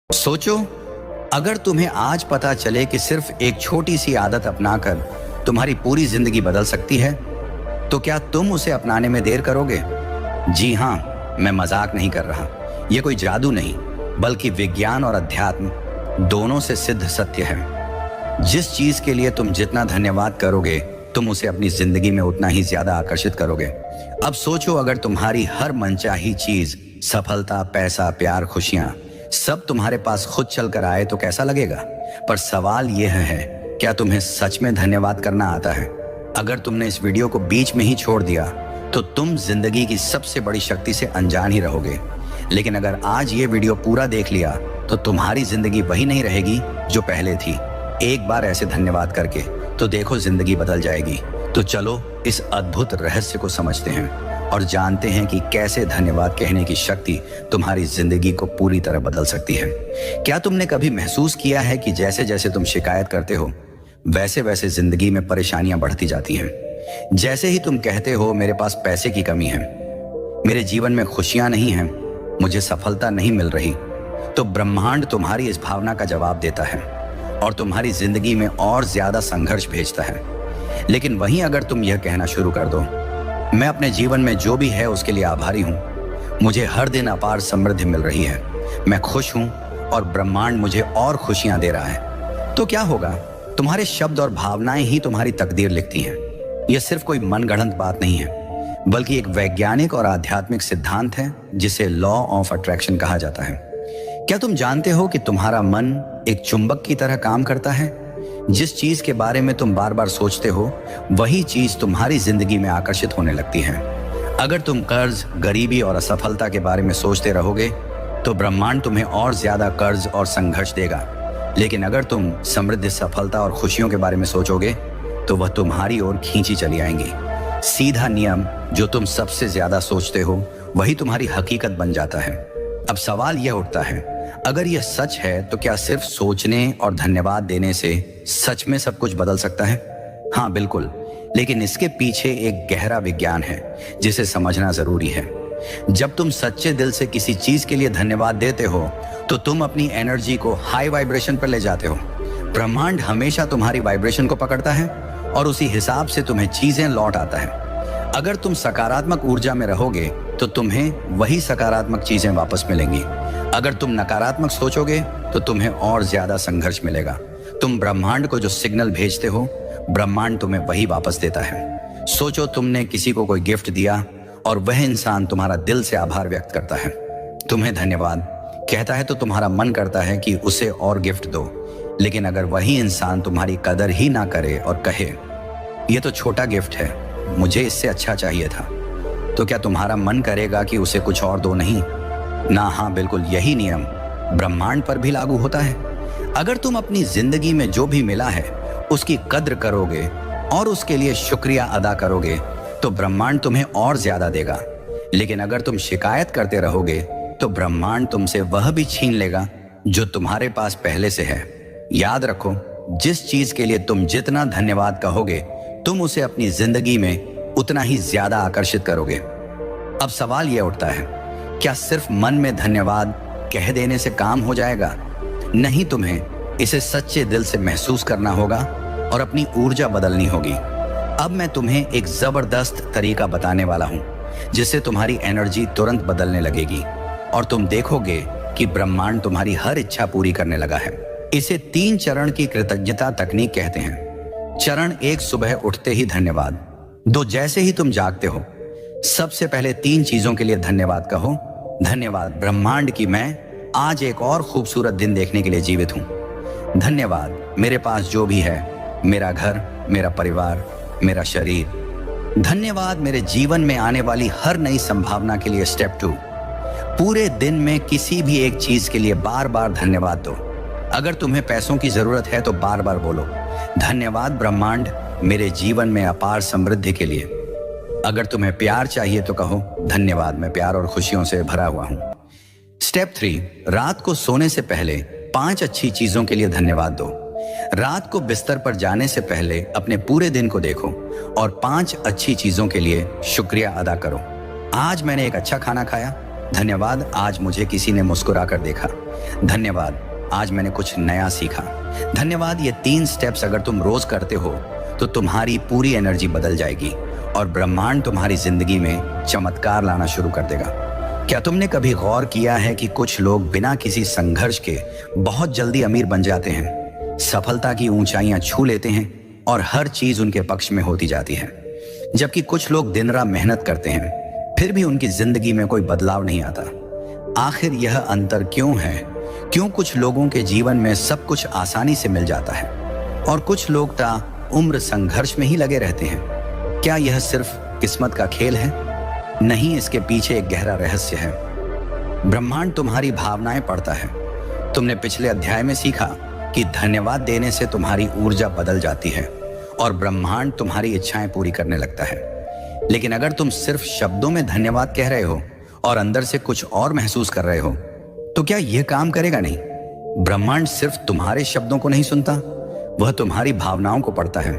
सोचो, अगर तुम्हें आज पता चले कि सिर्फ एक छोटी सी आदत अपनाकर तुम्हारी पूरी जिंदगी बदल सकती है, तो क्या तुम उसे अपनाने में देर करोगे? जी हाँ, मैं मजाक नहीं कर रहा। यह कोई जादू नहीं, बल्कि विज्ञान और अध्यात्म दोनों से सिद्ध सत्य है। जिस चीज के लिए तुम जितना धन्यवाद करोगे, तुम उसे अपनी जिंदगी में उतना ही ज्यादा आकर्षित करोगे। अब सोचो, अगर तुम्हारी हर मनचाही चीज, सफलता, पैसा, प्यार, खुशियां सब तुम्हारे पास खुद चलकर आए तो कैसा लगेगा? पर सवाल यह है, क्या तुम्हें सच में धन्यवाद करना आता है? अगर तुमने इस वीडियो को बीच में ही छोड़ दिया तो तुम जिंदगी की सबसे बड़ी शक्ति से अनजान ही रहोगे। लेकिन अगर आज ये वीडियो पूरा देख लिया तो तुम्हारी जिंदगी वही नहीं रहेगी जो पहले थी। एक बार ऐसे धन्यवाद करके तो देखो, जिंदगी बदल जाएगी। तो चलो इस अद्भुत रहस्य को समझते हैं और जानते हैं कि कैसे धन्यवाद कहने की शक्ति तुम्हारी जिंदगी को पूरी तरह बदल सकती है। क्या तुमने कभी महसूस किया है कि जैसे जैसे तुम शिकायत करते हो, वैसे वैसे जिंदगी में परेशानियां बढ़ती जाती हैं? जैसे ही तुम कहते हो मेरे पास पैसे की कमी है, मेरे जीवन में खुशियां नहीं हैं, मुझे सफलता नहीं मिल रही, तो ब्रह्मांड तुम्हारी इस भावना का जवाब देता है और तुम्हारी जिंदगी में और ज्यादा संघर्ष भेजता है। लेकिन वहीं अगर तुम यह कहना शुरू कर दो, मैं अपने जीवन में जो भी है उसके लिए आभारी हूं, मुझे हर दिन अपार समृद्धि मिल रही है, मैं खुश हूं और ब्रह्मांड मुझे और खुशियां दे रहा है, तो क्या होगा? तुम्हारे शब्द और भावनाएं ही तुम्हारी तकदीर लिखती हैं। यह सिर्फ कोई मनगढ़ंत बात नहीं है, बल्कि एक वैज्ञानिक और आध्यात्मिक सिद्धांत है जिसे लॉ ऑफ अट्रैक्शन कहा जाता है। क्या तुम जानते हो कि तुम्हारा मन एक चुंबक की तरह काम करता है? जिस चीज के बारे में तुम बार बार सोचते हो, वही चीज तुम्हारी जिंदगी में आकर्षित होने लगती है। अगर तुम कर्ज, गरीबी और असफलता के बारे में सोचते रहोगे तो ब्रह्मांड तुम्हें और ज्यादा कर्ज और संघर्ष देगा। लेकिन अगर तुम समृद्धि, सफलता और खुशियों के बारे में सोचोगे तो वह तुम्हारी ओर खींची चली आएंगी। सीधा नियम, जो तुम सबसे ज्यादा सोचते हो वही तुम्हारी हकीकत बन जाता है। अब सवाल यह उठता है, अगर यह सच है तो क्या सिर्फ सोचने और धन्यवाद देने से सच में सब कुछ बदल सकता है? हाँ, बिल्कुल। लेकिन इसके पीछे एक गहरा विज्ञान है जिसे समझना जरूरी है। जब तुम सच्चे दिल से किसी चीज के लिए धन्यवाद देते हो तो तुम अपनी एनर्जी को हाई वाइब्रेशन पर ले जाते हो। ब्रह्मांड हमेशा तुम्हारी वाइब्रेशन को पकड़ता है और उसी हिसाब से तुम्हें चीजें लौट आता है। अगर तुम सकारात्मक ऊर्जा में रहोगे तो तुम्हें वही सकारात्मक चीजें वापस मिलेंगी। अगर तुम नकारात्मक सोचोगे तो तुम्हें और ज्यादा संघर्ष मिलेगा। तुम ब्रह्मांड को जो सिग्नल भेजते हो, ब्रह्मांड तुम्हें वही वापस देता है। सोचो, तुमने किसी को कोई गिफ्ट दिया और वह इंसान तुम्हारा दिल से आभार व्यक्त करता है, तुम्हें धन्यवाद कहता है, तो तुम्हारा मन करता है कि उसे और गिफ्ट दो। लेकिन अगर वही इंसान तुम्हारी कदर ही ना करे और कहे, यह तो छोटा गिफ्ट है, मुझे इससे अच्छा चाहिए था, तो क्या तुम्हारा मन करेगा कि उसे कुछ और दो? नहीं ना। हाँ, बिल्कुल यही नियम ब्रह्मांड पर भी लागू होता है। अगर तुम अपनी जिंदगी में जो भी मिला है उसकी कद्र करोगे और उसके लिए शुक्रिया अदा करोगे तो ब्रह्मांड तुम्हें और ज्यादा देगा। लेकिन अगर तुम शिकायत करते रहोगे तो ब्रह्मांड तुमसे वह भी छीन लेगा जो तुम्हारे पास पहले से है। याद रखो, जिस चीज के लिए तुम जितना धन्यवाद कहोगे, तुम उसे अपनी जिंदगी में उतना ही ज्यादा आकर्षित करोगे। अब सवाल यह उठता है, क्या सिर्फ मन में धन्यवाद कह देने से काम हो जाएगा? नहीं, तुम्हें इसे सच्चे दिल से महसूस करना होगा और अपनी ऊर्जा बदलनी होगी। अब मैं तुम्हें एक जबरदस्त तरीका बताने वाला हूं जिससे तुम्हारी एनर्जी तुरंत बदलने लगेगी और तुम देखोगे कि ब्रह्मांड तुम्हारी हर इच्छा पूरी करने लगा है। इसे 3 चरण की कृतज्ञता तकनीक कहते हैं। चरण 1, सुबह उठते ही धन्यवाद। 2, जैसे ही तुम जागते हो सबसे पहले 3 चीजों के लिए धन्यवाद कहो। धन्यवाद ब्रह्मांड कि मैं आज एक और खूबसूरत दिन देखने के लिए जीवित हूं। धन्यवाद मेरे पास जो भी है, मेरा घर, मेरा परिवार, मेरा शरीर। धन्यवाद मेरे जीवन में आने वाली हर नई संभावना के लिए। स्टेप 2, पूरे दिन में किसी भी एक चीज के लिए बार बार धन्यवाद दो। अगर तुम्हें पैसों की जरूरत है तो बार बार बोलो, धन्यवाद ब्रह्मांड मेरे जीवन में अपार समृद्धि के लिए। अगर तुम्हें प्यार चाहिए तो कहो, धन्यवाद मैं प्यार और खुशियों से भरा हुआ हूं। स्टेप 3, रात को सोने से पहले 5 अच्छी चीजों के लिए धन्यवाद दो। रात को बिस्तर पर जाने से पहले अपने पूरे दिन को देखो और 5 अच्छी चीजों के लिए शुक्रिया अदा करो। आज मैंने एक अच्छा खाना खाया, धन्यवाद, आज मुझे किसी ने मुस्कुरा कर देखा। धन्यवाद, आज मैंने कुछ नया सीखा। धन्यवाद, ये 3 स्टेप्स अगर तुम रोज करते हो तो तुम्हारी पूरी एनर्जी बदल जाएगी और ब्रह्मांड तुम्हारी जिंदगी में चमत्कार लाना शुरू कर देगा। क्या तुमने कभी गौर किया है कि कुछ लोग बिना किसी संघर्ष के बहुत जल्दी अमीर बन जाते हैं, सफलता की ऊंचाइयां छू लेते हैं और हर चीज उनके पक्ष में होती जाती है, जबकि कुछ लोग दिन रात मेहनत करते हैं फिर भी उनकी जिंदगी में कोई बदलाव नहीं आता। आखिर यह अंतर क्यों है? क्यों कुछ लोगों के जीवन में सब कुछ आसानी से मिल जाता है और कुछ लोग ता उम्र संघर्ष में ही लगे रहते हैं? क्या यह सिर्फ किस्मत का खेल है? नहीं, इसके पीछे एक गहरा रहस्य है। ब्रह्मांड तुम्हारी भावनाएं पढ़ता है। तुमने पिछले अध्याय में सीखा कि धन्यवाद देने से तुम्हारी ऊर्जा बदल जाती है और ब्रह्मांड तुम्हारी इच्छाएं पूरी करने लगता है। लेकिन अगर तुम सिर्फ शब्दों में धन्यवाद कह रहे हो और अंदर से कुछ और महसूस कर रहे हो तो क्या यह काम करेगा नहीं? ब्रह्मांड सिर्फ तुम्हारे शब्दों को नहीं सुनता, वह तुम्हारी भावनाओं को पढ़ता है।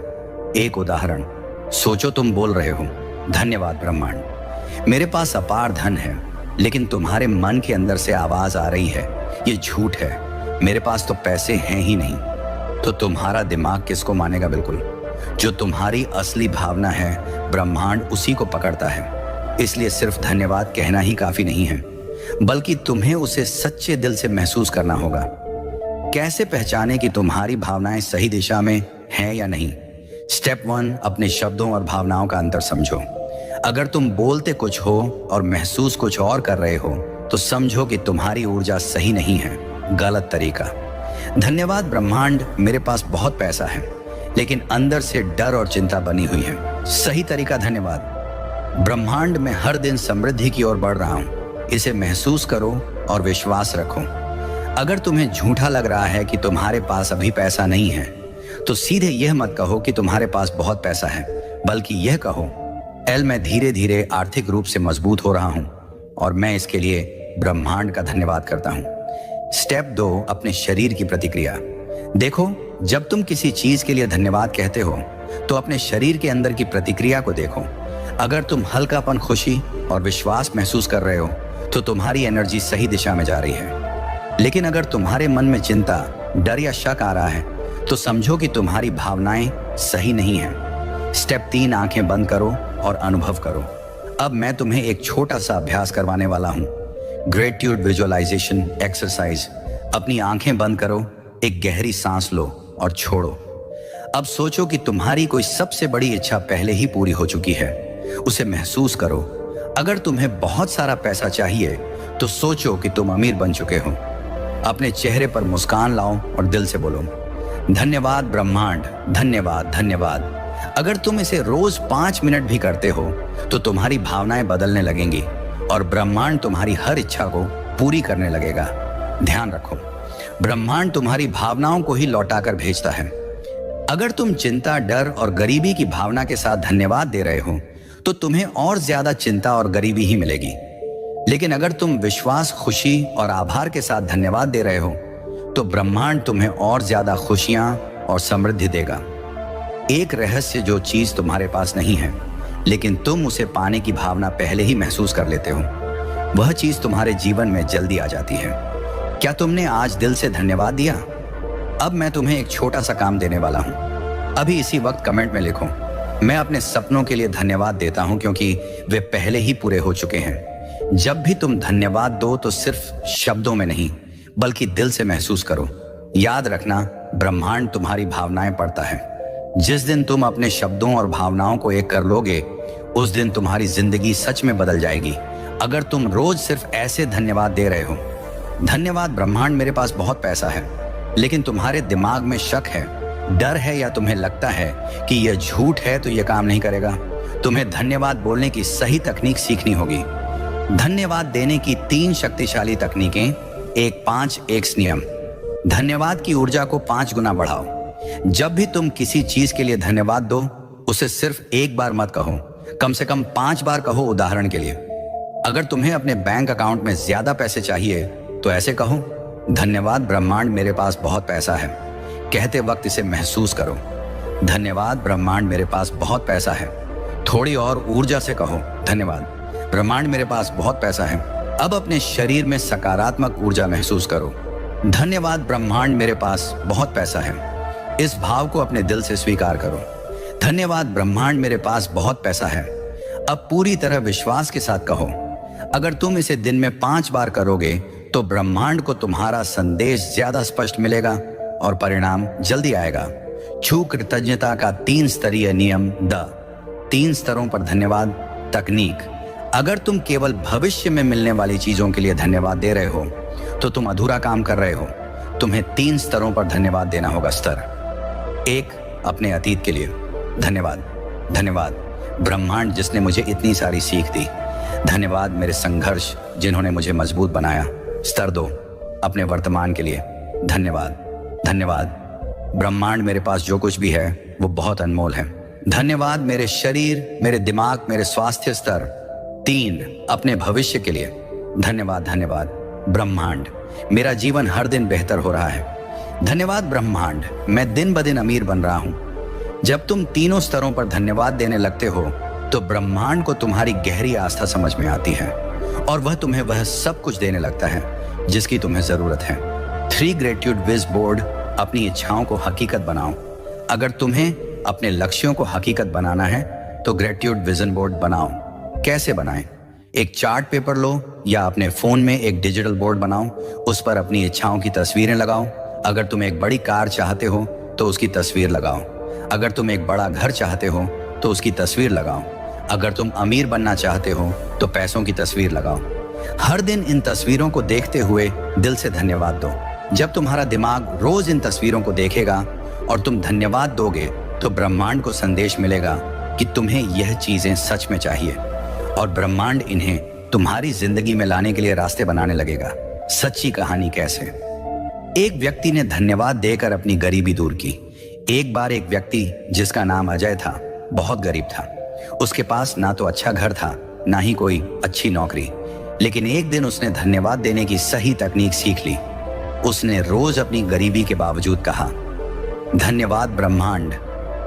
एक उदाहरण सोचो, तुम बोल रहे हो, धन्यवाद ब्रह्मांड, मेरे पास अपार धन है, लेकिन तुम्हारे मन के अंदर से आवाज आ रही है, ये झूठ है, मेरे पास तो पैसे हैं ही नहीं। तो तुम्हारा दिमाग किसको मानेगा? बिल्कुल, जो तुम्हारी असली भावना है ब्रह्मांड उसी को पकड़ता है। इसलिए सिर्फ धन्यवाद कहना ही काफी नहीं है, बल्कि तुम्हें उसे सच्चे दिल से महसूस करना होगा। कैसे पहचाने कि तुम्हारी भावनाएं सही दिशा में हैं या नहीं? स्टेप 1, अपने शब्दों और भावनाओं का अंतर समझो। अगर तुम बोलते कुछ हो और महसूस कुछ और कर रहे हो तो समझो कि तुम्हारी ऊर्जा सही नहीं है, गलत तरीका। धन्यवाद ब्रह्मांड, मेरे पास बहुत पैसा है, लेकिन अंदर से डर और चिंता बनी हुई है। सही तरीका, धन्यवाद ब्रह्मांड, मैं हर दिन समृद्धि की ओर बढ़ रहा हूं, इसे महसूस करो और विश्वास रखो। अगर तुम्हें झूठा लग रहा है कि तुम्हारे पास अभी पैसा नहीं है तो सीधे यह मत कहो कि तुम्हारे पास बहुत पैसा है, बल्कि यह कहो, एल, मैं धीरे धीरे आर्थिक रूप से मजबूत हो रहा हूं और मैं इसके लिए ब्रह्मांड का धन्यवाद करता हूं। स्टेप 2, अपने शरीर की प्रतिक्रिया। देखो, जब तुम किसी चीज के लिए धन्यवाद कहते हो तो अपने शरीर के अंदर की प्रतिक्रिया को देखो। अगर तुम हल्कापन, खुशी और विश्वास महसूस कर रहे हो तो तुम्हारी एनर्जी सही दिशा में जा रही है। लेकिन अगर तुम्हारे मन में चिंता, डर या शक आ रहा है तो समझो कि तुम्हारी भावनाएं सही नहीं हैं। स्टेप 3, आंखें बंद करो और अनुभव करो। अब मैं तुम्हें एक छोटा सा अभ्यास करवाने वाला हूं, ग्रेटिट्यूड विजुअलाइजेशन एक्सरसाइज। अपनी आंखें बंद करो, एक गहरी सांस लो और छोड़ो। अब सोचो कि तुम्हारी कोई सबसे बड़ी इच्छा पहले ही पूरी हो चुकी है, उसे महसूस करो। अगर तुम्हें बहुत सारा पैसा चाहिए तो सोचो कि तुम अमीर बन चुके हो। अपने चेहरे पर मुस्कान लाओ और दिल से बोलो, धन्यवाद ब्रह्मांड, धन्यवाद धन्यवाद। अगर तुम इसे रोज 5 मिनट भी करते हो तो तुम्हारी भावनाएं बदलने लगेंगी और ब्रह्मांड तुम्हारी हर इच्छा को पूरी करने लगेगा। ध्यान रखो, ब्रह्मांड तुम्हारी भावनाओं को ही लौटाकर भेजता है। अगर तुम चिंता, डर और गरीबी की भावना के साथ धन्यवाद दे रहे हो तो तुम्हें और ज्यादा चिंता और गरीबी ही मिलेगी। लेकिन अगर तुम विश्वास, खुशी और आभार के साथ धन्यवाद दे रहे हो तो ब्रह्मांड तुम्हें और ज्यादा खुशियां और समृद्धि देगा। एक रहस्य, जो चीज तुम्हारे पास नहीं है लेकिन तुम उसे पाने की भावना पहले ही महसूस कर लेते हो, वह चीज तुम्हारे जीवन में जल्दी आ जाती है। क्या तुमने आज दिल से धन्यवाद दिया? अब मैं तुम्हें एक छोटा सा काम देने वाला हूं। अभी इसी वक्त कमेंट में लिखो, मैं अपने सपनों के लिए धन्यवाद देता हूं क्योंकि वे पहले ही पूरे हो चुके हैं। जब भी तुम धन्यवाद दो तो सिर्फ शब्दों में नहीं बल्कि दिल से महसूस करो। याद रखना, ब्रह्मांड तुम्हारी भावनाएं पढ़ता है। जिस दिन तुम अपने शब्दों और भावनाओं को एक कर लोगे उस दिन तुम्हारी जिंदगी सच में बदल जाएगी। अगर तुम रोज सिर्फ ऐसे धन्यवाद दे रहे हो, धन्यवाद ब्रह्मांड, मेरे पास बहुत पैसा है, लेकिन तुम्हारे दिमाग में शक है, डर है या तुम्हें लगता है कि यह झूठ है तो यह काम नहीं करेगा, तुम्हें धन्यवाद बोलने की सही तकनीक सीखनी होगी। धन्यवाद देने की 3 शक्तिशाली तकनीकें। 1, 5 एक्स नियम। धन्यवाद की ऊर्जा को 5 गुना बढ़ाओ। जब भी तुम किसी चीज के लिए धन्यवाद दो उसे सिर्फ एक बार मत कहो, कम से कम 5 बार कहो। उदाहरण के लिए, अगर तुम्हें अपने बैंक अकाउंट में ज्यादा पैसे चाहिए तो ऐसे कहो, धन्यवाद ब्रह्मांड, मेरे पास बहुत पैसा है। कहते वक्त इसे महसूस करो, धन्यवाद ब्रह्मांड, मेरे पास बहुत पैसा है। थोड़ी और ऊर्जा से कहो, धन्यवाद ब्रह्मांड, मेरे पास बहुत पैसा है। अब अपने शरीर में सकारात्मक ऊर्जा महसूस करो। धन्यवाद ब्रह्मांड, मेरे पास बहुत पैसा है। इस भाव को अपने दिल से स्वीकार करो। धन्यवाद ब्रह्मांड, मेरे पास बहुत पैसा है। अब पूरी तरह विश्वास के साथ कहो। अगर तुम इसे दिन में 5 बार करोगे तो ब्रह्मांड को तुम्हारा संदेश ज्यादा स्पष्ट मिलेगा और परिणाम जल्दी आएगा। छू कृतज्ञता का 3 स्तरीय नियम। 3 स्तरों पर धन्यवाद तकनीक। अगर तुम केवल भविष्य में मिलने वाली चीजों के लिए धन्यवाद दे रहे हो तो तुम अधूरा काम कर रहे हो। तुम्हें 3 स्तरों पर धन्यवाद देना होगा। स्तर 1, अपने अतीत के लिए धन्यवाद। धन्यवाद ब्रह्मांड जिसने मुझे इतनी सारी सीख दी। धन्यवाद मेरे संघर्ष जिन्होंने मुझे मजबूत बनाया। स्तर 2, अपने वर्तमान के लिए धन्यवाद। धन्यवाद ब्रह्मांड, मेरे पास जो कुछ भी है वो बहुत अनमोल है। धन्यवाद मेरे शरीर, मेरे दिमाग, मेरे स्वास्थ्य। स्तर 3, अपने भविष्य के लिए धन्यवाद। धन्यवाद ब्रह्मांड, मेरा जीवन हर दिन बेहतर हो रहा है। धन्यवाद ब्रह्मांड, मैं दिन ब दिन अमीर बन रहा हूं। जब तुम तीनों स्तरों पर धन्यवाद देने लगते हो तो ब्रह्मांड को तुम्हारी गहरी आस्था समझ में आती है और वह तुम्हें वह सब कुछ देने लगता है जिसकी तुम्हें जरूरत है। 3 ग्रेटिट्यूड विज बोर्ड। अपनी इच्छाओं को हकीकत बनाओ। अगर तुम्हें अपने लक्ष्यों को हकीकत बनाना है तो ग्रेटिट्यूड विजन बोर्ड बनाओ। कैसे बनाएं? एक चार्ट पेपर लो या अपने फोन में एक डिजिटल बोर्ड बनाओ। उस पर अपनी इच्छाओं की तस्वीरें लगाओ। अगर तुम एक बड़ी कार चाहते हो तो उसकी तस्वीर लगाओ। अगर तुम एक बड़ा घर चाहते हो तो उसकी तस्वीर लगाओ। अगर तुम अमीर बनना चाहते हो तो पैसों की तस्वीर लगाओ। हर दिन इन तस्वीरों को देखते हुए दिल से धन्यवाद दो। जब तुम्हारा दिमाग रोज इन तस्वीरों को देखेगा और तुम धन्यवाद दोगे तो ब्रह्मांड को संदेश मिलेगा कि तुम्हें यह चीजें सच में चाहिए और ब्रह्मांड इन्हें तुम्हारी जिंदगी में लाने के लिए रास्ते बनाने लगेगा। सच्ची कहानी कैसे? एक व्यक्ति ने धन्यवाद देकर अपनी गरीबी दूर की। एक बार एक व्यक्ति जिसका नाम अजय था बहुत गरीब था। उसके पास ना तो अच्छा घर था ना ही कोई अच्छी नौकरी, लेकिन एक दिन उसने धन्यवाद देने की सही तकनीक सीख ली। उसने रोज अपनी गरीबी के बावजूद कहा, धन्यवाद ब्रह्मांड,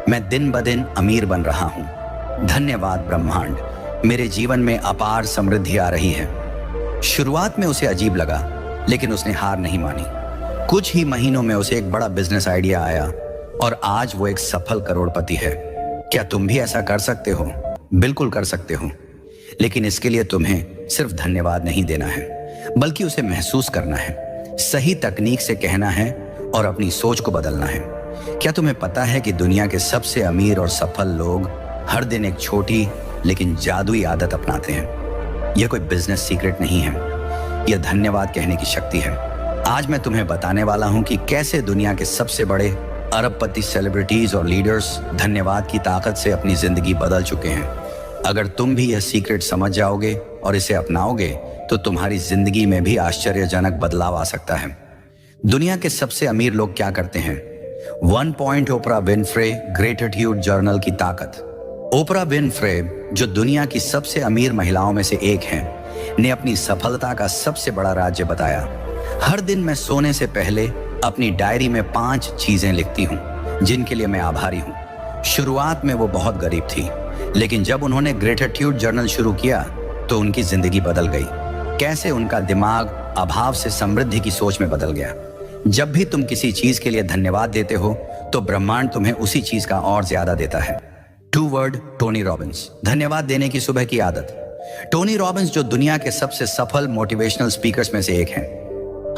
मैं दिन ब दिन अमीर बन रहा हूं। धन्यवाद ब्रह्मांड, मेरे जीवन में अपार समृद्धि आ रही है। शुरुआत में उसे अजीब लगा लेकिन उसने हार नहीं मानी। कुछ ही महीनों में उसे एक बड़ा बिजनेस आइडिया आया और आज वो एक सफल करोड़पति है। क्या तुम भी ऐसा कर सकते हो? बिल्कुल कर सकते हो, लेकिन इसके लिए तुम्हें सिर्फ धन्यवाद नहीं देना है बल्कि उसे महसूस करना है, सही तकनीक से कहना है और अपनी सोच को बदलना है। क्या तुम्हें पता है कि दुनिया के सबसे अमीर और सफल लोग हर दिन एक छोटी लेकिन जादुई आदत अपनाते हैं? यह कोई बिजनेस सीक्रेट नहीं है, यह धन्यवाद कहने की शक्ति है। आज मैं तुम्हें बताने वाला हूं कि कैसे दुनिया के सबसे बड़े अरबपति, सेलिब्रिटीज और लीडर्स धन्यवाद की ताकत से अपनी जिंदगी बदल चुके हैं। अगर तुम भी यह सीक्रेट समझ जाओगे और इसे अपनाओगे तो तुम्हारी जिंदगी में भी आश्चर्यजनक बदलाव आ सकता है। दुनिया के सबसे अमीर लोग क्या करते हैं? 1 point Oprah Winfrey gratitude journal की ताकत। ओपरा विनफ्रे, जो दुनिया की सबसे अमीर महिलाओं में से एक हैं, ने अपनी सफलता का सबसे बड़ा राज्य बताया। हर दिन मैं सोने से पहले अपनी डायरी में 5 चीजें लिखती हूँ जिनके लिए मैं आभारी हूँ। शुरुआत में वो बहुत गरीब थी, लेकिन जब उन्होंने ग्रेटिट्यूड जर्नल शुरू किया तो उनकी जिंदगी बदल गई। कैसे? उनका दिमाग अभाव से समृद्धि की सोच में बदल गया। जब भी तुम किसी चीज के लिए धन्यवाद देते हो तो ब्रह्मांड तुम्हें उसी चीज का और ज्यादा देता है। 2 वर्ड टोनी रॉबिन्स। धन्यवाद देने की सुबह की आदत। टोनी रॉबिन्स, जो दुनिया के सबसे सफल मोटिवेशनल स्पीकर्स में से एक हैं,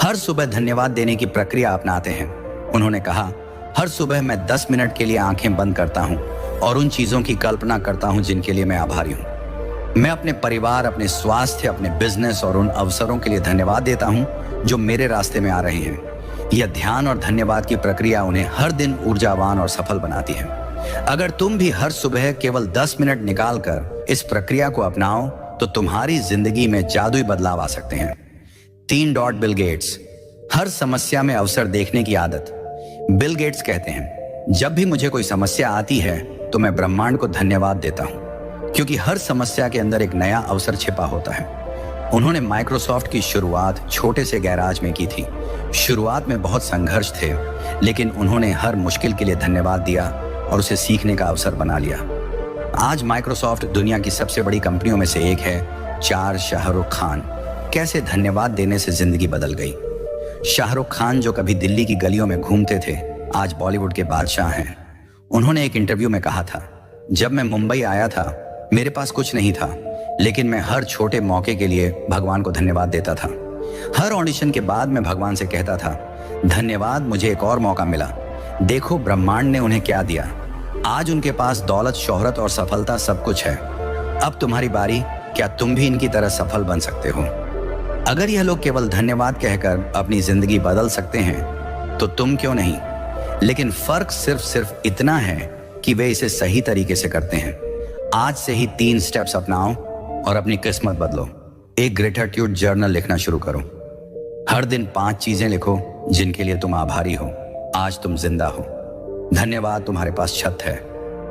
हर सुबह धन्यवाद देने की प्रक्रिया अपनाते हैं। उन्होंने कहा, हर सुबह मैं 10 मिनट के लिए आंखें बंद करता हूं और उन चीजों की कल्पना करता हूं जिनके लिए मैं आभारी हूं। मैं अपने परिवार, अपने स्वास्थ्य, अपने बिजनेस और उन अवसरों के लिए धन्यवाद देता हूं जो मेरे रास्ते में आ रहे हैं। यह ध्यान और धन्यवाद की प्रक्रिया उन्हें हर दिन ऊर्जावान और सफल बनाती है। अगर तुम भी हर सुबह केवल 10 मिनट निकालकर इस प्रक्रिया को अपनाओ तो तुम्हारी जिंदगी में जादुई बदलाव आ सकते हैं। 3 डॉट बिल गेट्स। हर समस्या में अवसर देखने की आदत। बिल गेट्स कहते हैं, जब भी मुझे कोई समस्या आती है तो मैं ब्रह्मांड को धन्यवाद देता हूं, क्योंकि हर समस्या के अंदर एक नया अवसर छिपा होता है। उन्होंने माइक्रोसॉफ्ट की शुरुआत छोटे से गैराज में की थी। शुरुआत में बहुत संघर्ष थे, लेकिन उन्होंने हर मुश्किल के लिए धन्यवाद दिया और उसे सीखने का अवसर बना लिया। आज माइक्रोसॉफ्ट दुनिया की सबसे बड़ी कंपनियों में से एक है। 4 शाहरुख खान। कैसे धन्यवाद देने से जिंदगी बदल गई। शाहरुख खान जो कभी दिल्ली की गलियों में घूमते थे, आज बॉलीवुड के बादशाह हैं। उन्होंने एक इंटरव्यू में कहा था, जब मैं मुंबई आया था मेरे पास कुछ नहीं था, लेकिन मैं हर छोटे मौके के लिए भगवान को धन्यवाद देता था। हर ऑडिशन के बाद मैं भगवान से कहता था, धन्यवाद, मुझे एक और मौका मिला। देखो ब्रह्मांड ने उन्हें क्या दिया। आज उनके पास दौलत, शोहरत और सफलता सब कुछ है। अब तुम्हारी बारी, क्या तुम भी इनकी तरह सफल बन सकते हो? अगर यह लोग केवल धन्यवाद कहकर अपनी जिंदगी बदल सकते हैं तो तुम क्यों नहीं? लेकिन फर्क सिर्फ इतना है कि वे इसे सही तरीके से करते हैं। आज से ही 3 स्टेप्स अपनाओ और अपनी किस्मत बदलो। एक ग्रेटिट्यूड जर्नल लिखना शुरू करो। हर दिन 5 चीजें लिखो जिनके लिए तुम आभारी हो। आज तुम जिंदा हो। धन्यवाद तुम्हारे पास छत है।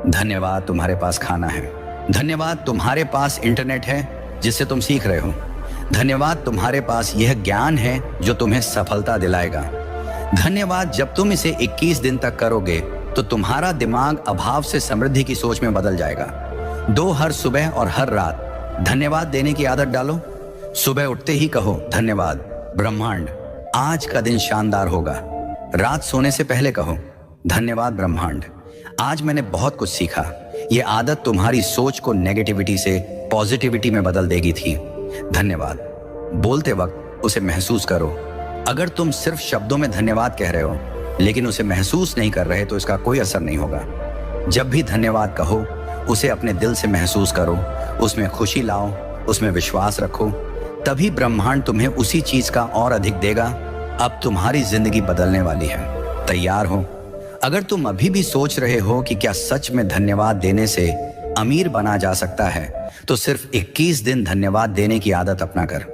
धन्यवाद तुम्हारे पास खाना है। धन्यवाद तुम्हारे पास इंटरनेट है जिससे तुम सीख रहे हो। धन्यवाद तुम्हारे पास यह ज्ञान है जो तुम्हें सफलता दिलाएगा। धन्यवाद जब तुम इसे 21 दिन तक करोगे तो तुम्हारा दिमाग अभाव से समृद्धि की सोच में बदल जाएगा। हर सुबह और हर रात धन्यवाद देने की आदत डालो। सुबह उठते ही कहो, धन्यवाद ब्रह्मांड, आज का दिन शानदार होगा। रात सोने से पहले कहो, धन्यवाद ब्रह्मांड, आज मैंने बहुत कुछ सीखा। यह आदत तुम्हारी सोच को नेगेटिविटी से पॉजिटिविटी में बदल देगी थी। धन्यवाद बोलते वक्त उसे महसूस करो। अगर तुम सिर्फ शब्दों में धन्यवाद कह रहे हो लेकिन उसे महसूस नहीं कर रहे तो इसका कोई असर नहीं होगा। जब भी धन्यवाद कहो उसे अपने दिल से महसूस करो, उसमें खुशी लाओ, उसमें विश्वास रखो, तभी ब्रह्मांड तुम्हें उसी चीज का और अधिक देगा। अब तुम्हारी जिंदगी बदलने वाली है। तैयार हो? अगर तुम अभी भी सोच रहे हो कि क्या सच में धन्यवाद देने से अमीर बना जा सकता है, तो सिर्फ 21 दिन धन्यवाद देने की आदत अपना कर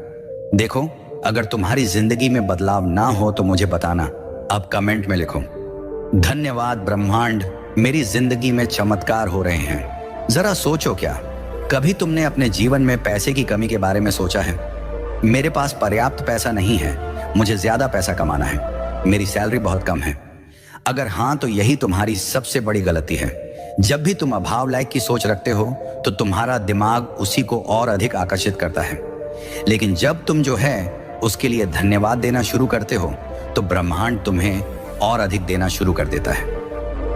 देखो। अगर तुम्हारी जिंदगी में बदलाव ना हो तो मुझे बताना। अब कमेंट में लिखो, धन्यवाद ब्रह्मांड, मेरी जिंदगी में चमत्कार हो रहे हैं। जरा सोचो, क्या कभी तुमने अपने जीवन में पैसे की कमी के बारे में सोचा है? मेरे पास पर्याप्त पैसा नहीं है, मुझे ज्यादा पैसा कमाना है, मेरी सैलरी बहुत कम है। अगर हाँ तो यही तुम्हारी सबसे बड़ी गलती है। जब भी तुम अभाव लायक की सोच रखते हो तो तुम्हारा दिमाग उसी को और अधिक आकर्षित करता है। लेकिन जब तुम जो है उसके लिए धन्यवाद देना शुरू करते हो तो ब्रह्मांड तुम्हें और अधिक देना शुरू कर देता है।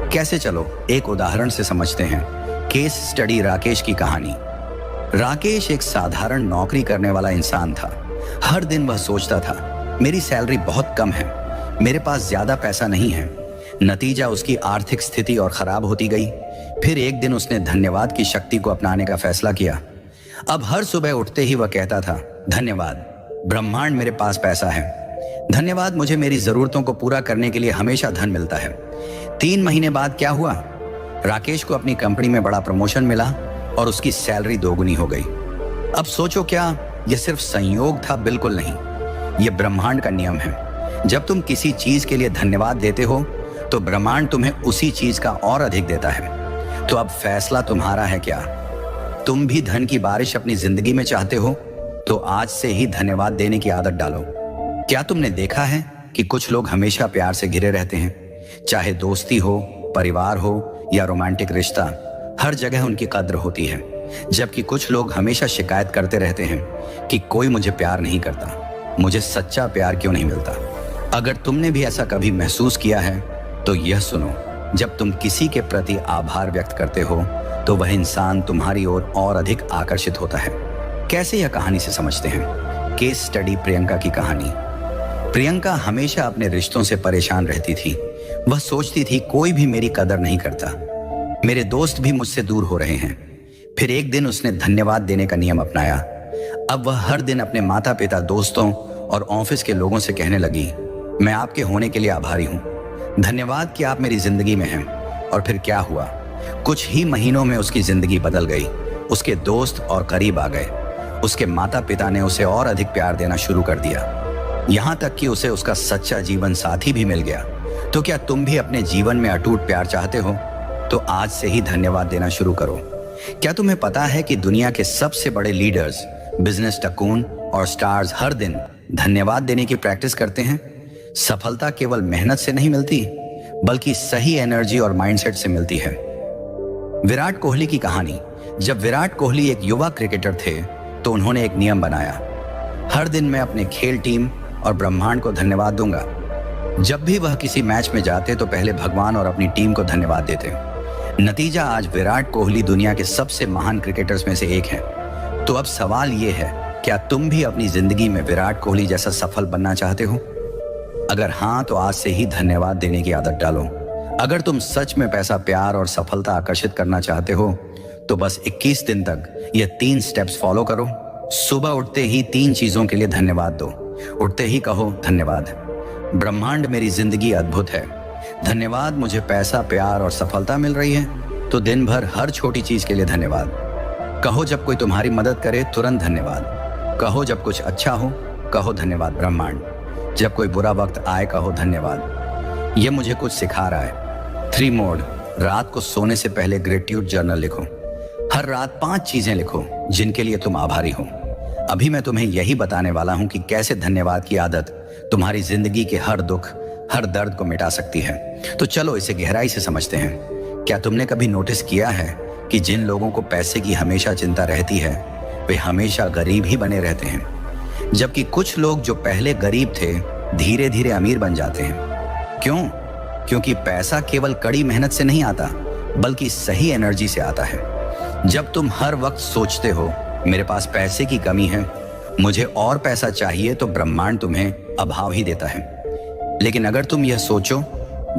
कैसे, चलो एक उदाहरण से समझते हैं। केस स्टडी राकेश की कहानी। राकेश एक साधारण नौकरी करने वाला इंसान था। हर दिन वह सोचता था, मेरी सैलरी बहुत कम है, मेरे पास ज्यादा पैसा नहीं है। नतीजा, उसकी आर्थिक स्थिति और खराब होती गई। फिर एक दिन उसने धन्यवाद की शक्ति को अपनाने का फैसला किया। अब हर सुबह उठते ही वह कहता था, धन्यवाद ब्रह्मांड, मेरे पास पैसा है। धन्यवाद, मुझे मेरी जरूरतों को पूरा करने के लिए हमेशा धन मिलता है। 3 महीने बाद क्या हुआ? राकेश को अपनी कंपनी में बड़ा प्रमोशन मिला और उसकी सैलरी 2 गुनी हो गई। अब सोचो, क्या यह सिर्फ संयोग था? बिल्कुल नहीं, यह ब्रह्मांड का नियम है। जब तुम किसी चीज के लिए धन्यवाद देते हो तो ब्रह्मांड तुम्हें उसी चीज का और अधिक देता है। तो अब फैसला तुम्हारा है। क्या तुम भी धन की बारिश अपनी जिंदगी में चाहते हो? तो आज से ही धन्यवाद देने की आदत डालो। क्या तुमने देखा है कि कुछ लोग हमेशा प्यार से घिरे रहते हैं? चाहे दोस्ती हो, परिवार हो या रोमांटिक रिश्ता, हर जगह उनकी कद्र होती है। जबकि कुछ लोग हमेशा शिकायत करते रहते हैं कि कोई मुझे प्यार नहीं करता, मुझे सच्चा प्यार क्यों नहीं मिलता। अगर तुमने भी ऐसा कभी महसूस किया है तो यह सुनो, जब तुम किसी के प्रति आभार व्यक्त करते हो तो वह इंसान तुम्हारी ओर और अधिक आकर्षित होता है। कैसे, यह कहानी से समझते हैं। केस स्टडी प्रियंका की कहानी। प्रियंका हमेशा अपने रिश्तों से परेशान रहती थी। वह सोचती थी, कोई भी मेरी कदर नहीं करता, मेरे दोस्त भी मुझसे दूर हो रहे हैं। फिर एक दिन उसने धन्यवाद देने का नियम अपनाया। अब वह हर दिन अपने माता पिता, दोस्तों और ऑफिस के लोगों से कहने लगी, मैं आपके होने के लिए आभारी हूँ, धन्यवाद कि आप मेरी जिंदगी में हैं। और फिर क्या हुआ? कुछ ही महीनों में उसकी जिंदगी बदल गई। उसके दोस्त और करीब आ गए। उसके माता पिता ने उसे और अधिक प्यार देना शुरू कर दिया, यहाँ तक कि उसे उसका सच्चा जीवन साथी भी मिल गया। तो क्या तुम भी अपने जीवन में अटूट प्यार चाहते हो? तो आज से ही धन्यवाद देना शुरू करो। क्या तुम्हें पता है कि दुनिया के सबसे बड़े लीडर्स, बिजनेस टकून और स्टार्स हर दिन धन्यवाद देने की प्रैक्टिस करते हैं? सफलता केवल मेहनत से नहीं मिलती, बल्कि सही एनर्जी और माइंडसेट से मिलती है। विराट कोहली की कहानी। जब विराट कोहली एक युवा क्रिकेटर थे तो उन्होंने एक नियम बनाया, हर दिन मैं अपने खेल टीम और ब्रह्मांड को धन्यवाद दूंगा। जब भी वह किसी मैच में जाते तो पहले भगवान और अपनी टीम को धन्यवाद देते। नतीजा आज विराट कोहली दुनिया के सबसे महान क्रिकेटर्स में से एक हैं। तो अब सवाल ये है, क्या तुम भी अपनी जिंदगी में विराट कोहली जैसा सफल बनना चाहते हो? अगर हाँ, तो आज से ही धन्यवाद देने की आदत डालो। अगर तुम सच में पैसा, प्यार और सफलता आकर्षित करना चाहते हो तो बस 21 दिन तक ये 3 स्टेप्स फॉलो करो। सुबह उठते ही 3 चीजों के लिए धन्यवाद दो। उठते ही कहो, धन्यवाद ब्रह्मांड, मेरी जिंदगी अद्भुत है। धन्यवाद मुझे पैसा, प्यार और सफलता मिल रही है। तो दिन भर हर छोटी चीज के लिए धन्यवाद कहो। जब कोई तुम्हारी मदद करे तुरंत धन्यवाद कहो। जब कुछ अच्छा हो कहो, धन्यवाद ब्रह्मांड। जब कोई बुरा वक्त आए कहो, धन्यवाद। ये मुझे कुछ सिखा रहा है। 3 मोड। रात को सोने से पहले ग्रेटिट्यूड जर्नल लिखो। हर रात 5 चीजें लिखो जिनके लिए तुम आभारी हो। अभी मैं तुम्हें यही बताने वाला हूं कि कैसे धन्यवाद की आदत तुम्हारी जिंदगी के हर दुख, हर दर्द को मिटा सकती है। तो चलो इसे गहराई से समझते हैं। क्या तुमने कभी नोटिस किया है कि जिन लोगों को पैसे की हमेशा चिंता रहती है वे हमेशा गरीब ही बने रहते हैं, जबकि कुछ लोग जो पहले गरीब थे धीरे धीरे अमीर बन जाते हैं? क्यों? क्योंकि पैसा केवल कड़ी मेहनत से नहीं आता, बल्कि सही एनर्जी से आता है। जब तुम हर वक्त सोचते हो मेरे पास पैसे की कमी है, मुझे और पैसा चाहिए, तो ब्रह्मांड तुम्हें अभाव ही देता है। लेकिन अगर तुम यह सोचो,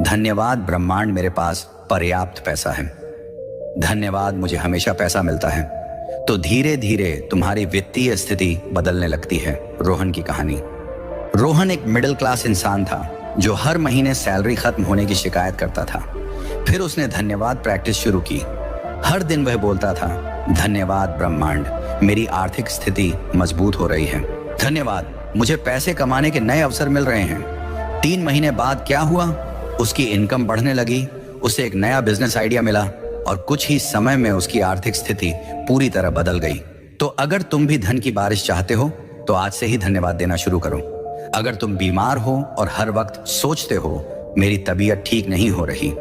धन्यवाद ब्रह्मांड, मेरे पास पर्याप्त पैसा है, धन्यवाद मुझे हमेशा पैसा मिलता है, तो धीरे धीरे तुम्हारी वित्तीय स्थिति बदलने लगती है। रोहन की कहानी। रोहन एक मिडिल क्लास इंसान था जो हर महीने सैलरी खत्म होने की शिकायत करता था। फिर उसने धन्यवाद प्रैक्टिस शुरू की। हर दिन वह बोलता था, धन्यवाद ब्रह्मांड, मेरी आर्थिक स्थिति मजबूत हो रही है। धन्यवाद, मुझे पैसे कमाने के नए अवसर मिल रहे हैं। 3 महीने बाद क्या हुआ? उसकी इनकम बढ़ने लगी, उसे एक नया बिजनेस आइडिया मिला और कुछ ही समय में उसकी आर्थिक स्थिति पूरी तरह बदल गई। तो अगर तुम भी धन की बारिश चाहते हो तो आज से ही धन्यवाद देना शुरू करो। अगर तुम बीमार हो और हर वक्त सोचते हो मेरी तबीयत ठीक नहीं हो रही,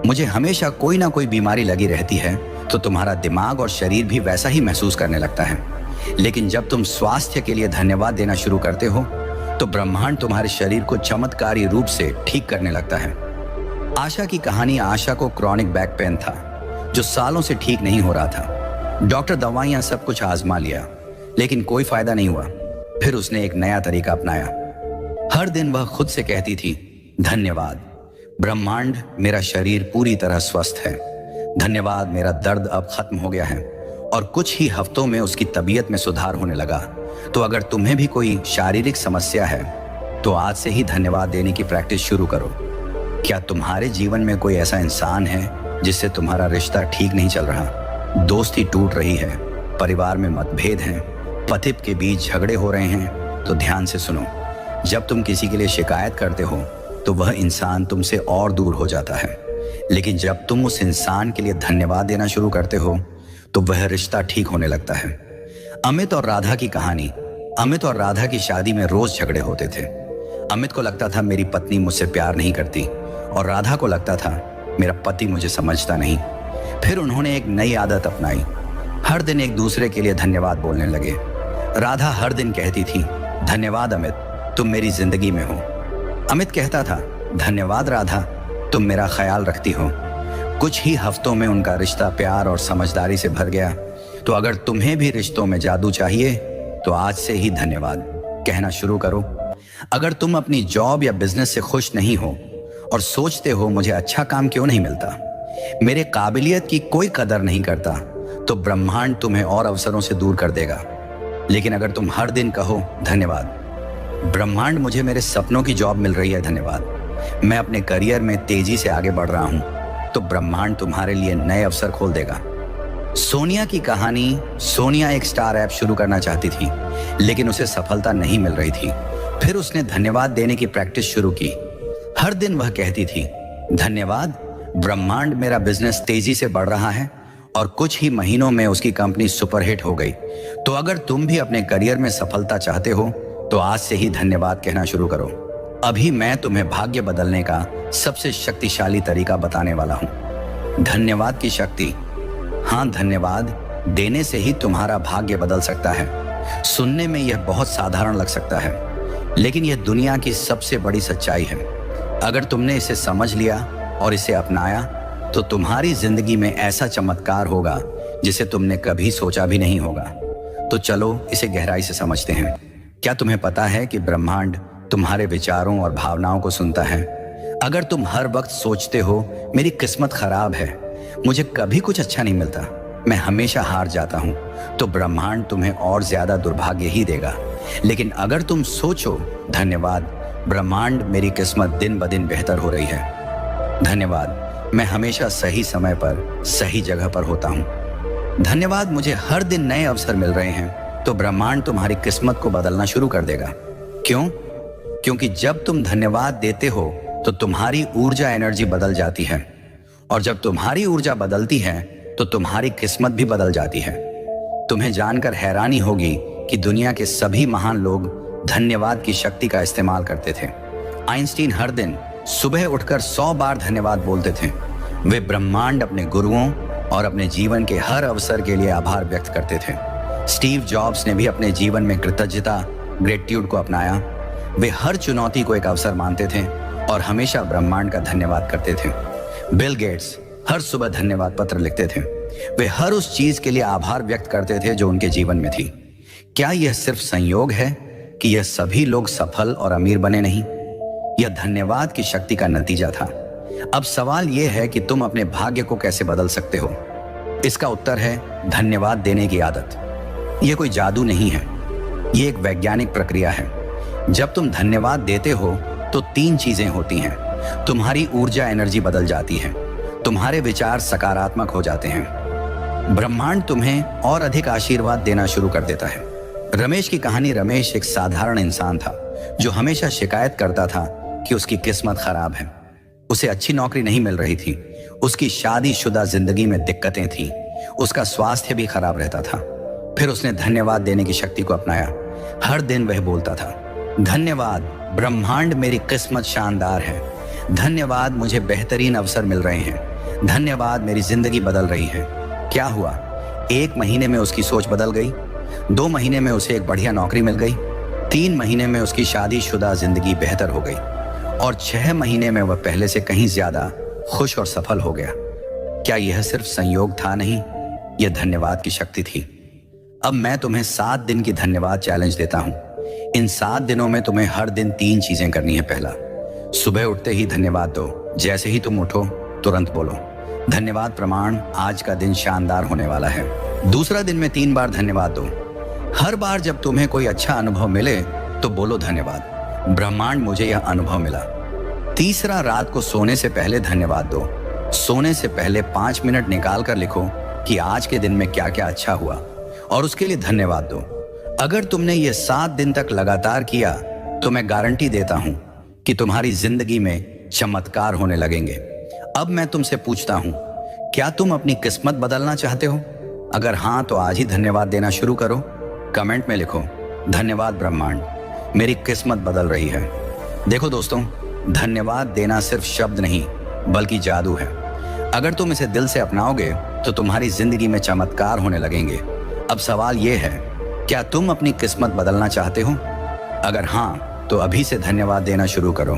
मुझे हमेशा कोई ना कोई बीमारी लगी रहती है, तो तुम्हारा दिमाग और शरीर भी वैसा ही महसूस करने लगता है। लेकिन जब तुम स्वास्थ्य के लिए धन्यवाद देना शुरू करते हो तो ब्रह्मांड तुम्हारे शरीर को चमत्कारी रूप से ठीक करने लगता है। आशा की कहानी। आशा को क्रॉनिक बैक पेन था जो सालों से ठीक नहीं हो रहा था। डॉक्टर, दवाइयां, सब कुछ आजमा लिया, लेकिन कोई फायदा नहीं हुआ। फिर उसने एक नया तरीका अपनाया। हर दिन वह खुद से कहती थी, धन्यवाद ब्रह्मांड, मेरा शरीर पूरी तरह स्वस्थ है। धन्यवाद, मेरा दर्द अब खत्म हो गया है। और कुछ ही हफ्तों में उसकी तबीयत में सुधार होने लगा। तो अगर तुम्हें भी कोई शारीरिक समस्या है तो आज से ही धन्यवाद देने की प्रैक्टिस शुरू करो। क्या तुम्हारे जीवन में कोई ऐसा इंसान है जिससे तुम्हारा रिश्ता ठीक नहीं चल रहा? दोस्ती टूट रही है, परिवार में मतभेद हैं, पति के बीच झगड़े हो रहे हैं? तो ध्यान से सुनो। जब तुम किसी के लिए शिकायत करते हो तो वह इंसान तुमसे और दूर हो जाता है, लेकिन जब तुम उस इंसान के लिए धन्यवाद देना शुरू करते हो तो वह रिश्ता ठीक होने लगता है। अमित और राधा की कहानी। अमित और राधा की शादी में रोज झगड़े होते थे। अमित को लगता था मेरी पत्नी मुझसे प्यार नहीं करती, और राधा को लगता था मेरा पति मुझे समझता नहीं। फिर उन्होंने एक नई आदत अपनाई। हर दिन एक दूसरे के लिए धन्यवाद बोलने लगे। राधा हर दिन कहती थी, धन्यवाद अमित, तुम मेरी जिंदगी में हो। अमित कहता था, धन्यवाद राधा, तुम मेरा ख्याल रखती हो। कुछ ही हफ्तों में उनका रिश्ता प्यार और समझदारी से भर गया। तो अगर तुम्हें भी रिश्तों में जादू चाहिए तो आज से ही धन्यवाद कहना शुरू करो। अगर तुम अपनी जॉब या बिजनेस से खुश नहीं हो और सोचते हो मुझे अच्छा काम क्यों नहीं मिलता, मेरे काबिलियत की कोई कदर नहीं करता, तो ब्रह्मांड तुम्हें और अवसरों से दूर कर देगा। लेकिन अगर तुम हर दिन कहो, धन्यवाद ब्रह्मांड, मुझे मेरे सपनों की जॉब मिल रही है, धन्यवाद मैं अपने करियर में तेजी से आगे बढ़ रहा हूं, तो ब्रह्मांड तुम्हारे लिए नए अवसर खोल देगा। सोनिया की कहानी। सोनिया एक स्टार ऐप शुरू करना चाहती थी, लेकिन उसे सफलता नहीं मिल रही थी। फिर उसने धन्यवाद देने की प्रैक्टिस शुरू की। हर दिन वह कहती थी, धन्यवाद ब्रह्मांड, मेरा बिजनेस तेजी से बढ़ रहा है और कुछ ही महीनों में उसकी कंपनी सुपरहिट हो गई। तो अगर तुम भी अपने करियर में सफलता चाहते हो तो आज से ही धन्यवाद कहना शुरू करो। अभी मैं तुम्हें भाग्य बदलने का सबसे शक्तिशाली तरीका बताने वाला हूं। धन्यवाद की शक्ति। हाँ, धन्यवाद देने से ही तुम्हारा भाग्य बदल सकता है। सुनने में यह बहुत साधारण लग सकता है, लेकिन यह दुनिया की सबसे बड़ी सच्चाई है। अगर तुमने इसे समझ लिया और इसे अपनाया तो तुम्हारी जिंदगी में ऐसा चमत्कार होगा जिसे तुमने कभी सोचा भी नहीं होगा। तो चलो इसे गहराई से समझते हैं। क्या तुम्हें पता है कि ब्रह्मांड तुम्हारे विचारों और भावनाओं को सुनता है? अगर तुम हर वक्त सोचते हो मेरी किस्मत खराब है, मुझे कभी कुछ अच्छा नहीं मिलता, मैं हमेशा हार जाता हूं, तो ब्रह्मांड तुम्हें और ज्यादा दुर्भाग्य ही देगा। लेकिन अगर तुम सोचो धन्यवाद ब्रह्मांड, मेरी किस्मत दिन ब दिन बेहतर हो रही है, धन्यवाद मैं हमेशा सही समय पर सही जगह पर होता हूं, धन्यवाद मुझे हर दिन नए अवसर मिल रहे हैं, तो ब्रह्मांड तुम्हारी किस्मत को बदलना शुरू कर देगा। क्यों? क्योंकि जब तुम धन्यवाद देते हो तो तुम्हारी ऊर्जा एनर्जी बदल जाती है, और जब तुम्हारी ऊर्जा बदलती है तो तुम्हारी किस्मत भी बदल जाती है। तुम्हें जानकर हैरानी होगी कि दुनिया के सभी महान लोग धन्यवाद की शक्ति का इस्तेमाल करते थे। आइंस्टीन हर दिन सुबह उठकर 100 बार धन्यवाद बोलते थे। वे ब्रह्मांड, अपने गुरुओं और अपने जीवन के हर अवसर के लिए आभार व्यक्त करते थे। स्टीव जॉब्स ने भी अपने जीवन में कृतज्ञता, ग्रेटिट्यूड को अपनाया। वे हर चुनौती को एक अवसर मानते थे और हमेशा ब्रह्मांड का धन्यवाद करते थे। बिल गेट्स हर सुबह धन्यवाद पत्र लिखते थे। वे हर उस चीज के लिए आभार व्यक्त करते थे जो उनके जीवन में थी। क्या यह सिर्फ संयोग है कि यह सभी लोग सफल और अमीर बने नहीं? यह धन्यवाद की शक्ति का नतीजा था। अब सवाल यह है कि तुम अपने भाग्य को कैसे बदल सकते हो? इसका उत्तर है धन्यवाद देने की आदत। यह कोई जादू नहीं है, यह एक वैज्ञानिक प्रक्रिया है। जब तुम धन्यवाद देते हो तो 3 चीजें होती हैं। तुम्हारी ऊर्जा एनर्जी बदल जाती है, तुम्हारे विचार सकारात्मक हो जाते हैं, ब्रह्मांड तुम्हें और अधिक आशीर्वाद देना शुरू कर देता है। रमेश की कहानी। रमेश एक साधारण इंसान था जो हमेशा शिकायत करता था कि उसकी किस्मत खराब है। उसे अच्छी नौकरी नहीं मिल रही थी, उसकी शादीशुदा जिंदगी में दिक्कतें थीं, उसका स्वास्थ्य भी खराब रहता था। फिर उसने धन्यवाद देने की शक्ति को अपनाया। हर दिन वह बोलता था, धन्यवाद ब्रह्मांड, मेरी किस्मत शानदार है, धन्यवाद मुझे बेहतरीन अवसर मिल रहे हैं, धन्यवाद मेरी जिंदगी बदल रही है। क्या हुआ? 1 महीने में उसकी सोच बदल गई, 2 महीने में उसे एक बढ़िया नौकरी मिल गई, 3 महीने में उसकी शादीशुदा जिंदगी बेहतर हो गई, और 6 महीने में वह पहले से कहीं ज्यादा खुश और सफल हो गया। क्या यह सिर्फ संयोग था? नहीं, यह धन्यवाद की शक्ति थी। अब मैं तुम्हें 7 दिन की धन्यवाद चैलेंज देता हूं। इन 7 दिनों में तुम्हें हर दिन 3 चीजें करनी है। पहला, सुबह उठते ही धन्यवाद दो। जैसे ही तुम उठो तुरंत बोलो, धन्यवाद प्रमाण, आज का दिन शानदार होने वाला है। दूसरा, दिन में 3 बार धन्यवाद दो। हर बार जब तुम्हें कोई अच्छा अनुभव मिले तो बोलो धन्यवाद ब्रह्मांड, मुझे यह अनुभव मिला। तीसरा, रात को सोने से पहले धन्यवाद दो। सोने से पहले 5 मिनट निकाल कर लिखो कि आज के दिन में क्या क्या अच्छा हुआ, और उसके लिए धन्यवाद दो। अगर तुमने ये 7 दिन तक लगातार किया तो मैं गारंटी देता हूं कि तुम्हारी जिंदगी में चमत्कार होने लगेंगे। अब मैं तुमसे पूछता हूं, क्या तुम अपनी किस्मत बदलना चाहते हो? अगर हां तो आज ही धन्यवाद देना शुरू करो। कमेंट में लिखो, धन्यवाद ब्रह्मांड, मेरी किस्मत बदल रही है। देखो दोस्तों, धन्यवाद देना सिर्फ शब्द नहीं बल्कि जादू है। अगर तुम इसे दिल से अपनाओगे तो तुम्हारी जिंदगी में चमत्कार होने लगेंगे। अब सवाल यह है, क्या तुम अपनी किस्मत बदलना चाहते हो? अगर हां तो अभी से धन्यवाद देना शुरू करो।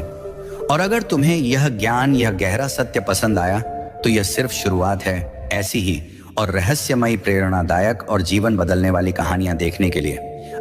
और अगर तुम्हें यह ज्ञान, यह गहरा सत्य पसंद आया तो यह सिर्फ शुरुआत है। ऐसी ही और रहस्यमयी, प्रेरणादायक और जीवन बदलने वाली कहानियां देखने के लिए